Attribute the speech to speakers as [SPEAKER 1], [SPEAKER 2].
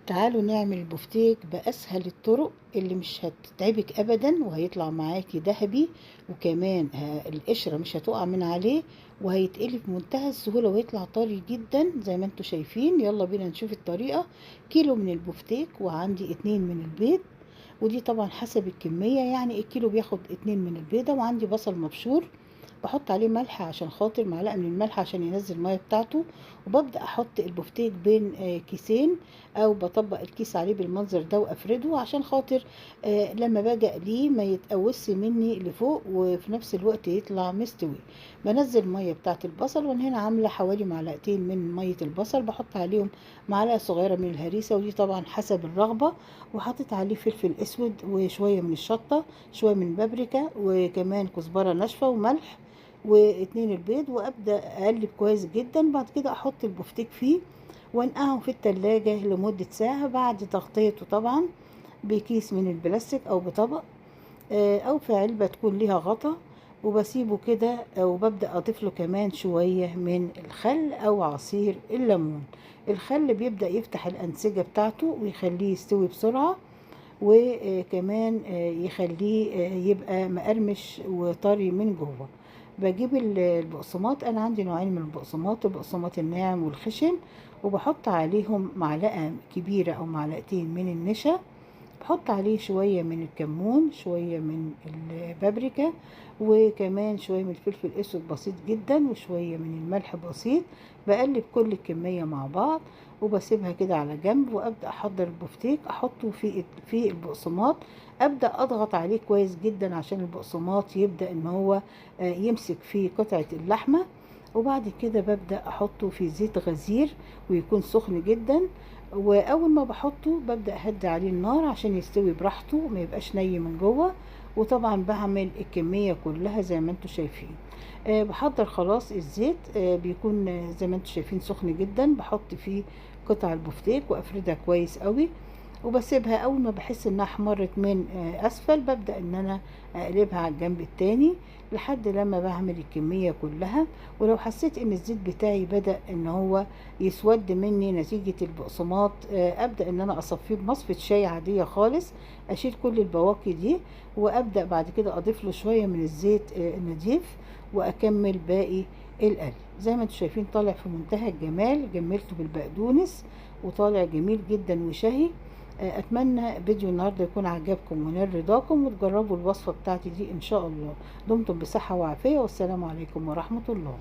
[SPEAKER 1] تعالوا نعمل بفتيك بأسهل الطرق اللي مش هتتعبك أبدا، وهيطلع معاكي ذهبي. وكمان القشرة مش هتقع من عليه، وهيتقلي بمنتهى السهولة ويطلع طري جدا زي ما انتوا شايفين. يلا بينا نشوف الطريقة. كيلو من البفتيك، وعندي 2 من البيض، ودي طبعا حسب الكمية، يعني الكيلو بياخد 2 من البيضة. وعندي بصل مبشور، بحط عليه ملح عشان خاطر معلقة من الملح عشان ينزل المية بتاعته. وببدأ احط البفتيك بين كيسين، او بطبق الكيس عليه بالمنظر ده وافرده عشان خاطر لما باجي اقليه ما يتقوس مني لفوق، وفي نفس الوقت يطلع مستوي. بنزل المية بتاعت البصل، وانا هنا عاملة حوالي معلقتين من مية البصل، بحط عليهم معلقة صغيرة من الهريسة، ودي طبعا حسب الرغبة. وحطيت عليه فلفل اسود وشوية من الشطة، شوية من بابريكا، وكمان كزبرة ناشفة وملح، واتنين البيض. وابدا اقلب كويس جدا. بعد كده احط البفتيك فيه وانقعه في التلاجة لمدة ساعة بعد تغطيته طبعا بكيس من البلاستيك او بطبق او في علبة تكون ليها غطا. وبسيبه كده، وببدأ اضيف له كمان شوية من الخل او عصير الليمون. الخل بيبدأ يفتح الأنسجة بتاعته ويخليه يستوي بسرعة، وكمان يخليه يبقى مقرمش وطري من جوه. بجيب البقسماط، انا عندي نوعين من البقسماط، البقسماط الناعم والخشن، وبحط عليهم معلقة كبيرة او معلقتين من النشا. بحط عليه شوية من الكمون، شوية من البابريكا، وكمان شوية من الفلفل الأسود بسيط جدا، وشوية من الملح بسيط. بقلب كل الكمية مع بعض وبسيبها كده على جنب، وأبدأ أحضر البفتيك أحطه في البقسماط. أبدأ أضغط عليه كويس جدا عشان البقسماط يبدأ إن هو يمسك في قطعة اللحمة. وبعد كده ببدأ أحطه في زيت غزير ويكون سخن جدا. واول ما بحطه ببدأ اهدي عليه النار عشان يستوي براحته، ما يبقاش ني من جوه. وطبعا بعمل الكمية كلها زي ما انتوا شايفين. بحضر خلاص الزيت، بيكون زي ما انتوا شايفين سخن جدا. بحط فيه قطع البفتيك وافردها كويس قوي، وبسيبها. اول ما بحس انها احمرت من اسفل ببدأ ان انا اقلبها على الجنب التاني لحد لما بعمل الكمية كلها. ولو حسيت ان الزيت بتاعي بدأ ان هو يسود مني نتيجة البقسماط، ابدأ ان انا اصفيه بمصفة شاي عادية خالص، اشيل كل البواقي دي. وابدأ بعد كده اضيف له شوية من الزيت النضيف، واكمل باقي القلي. زي ما انتم شايفين طالع في منتهى الجمال، جملته بالبقدونس وطالع جميل جدا وشهي. اتمنى فيديو النهارده يكون عجبكم ونال رضاكم، وتجربوا الوصفة بتاعتي دي ان شاء الله. دمتم بصحة وعافية، والسلام عليكم ورحمة الله.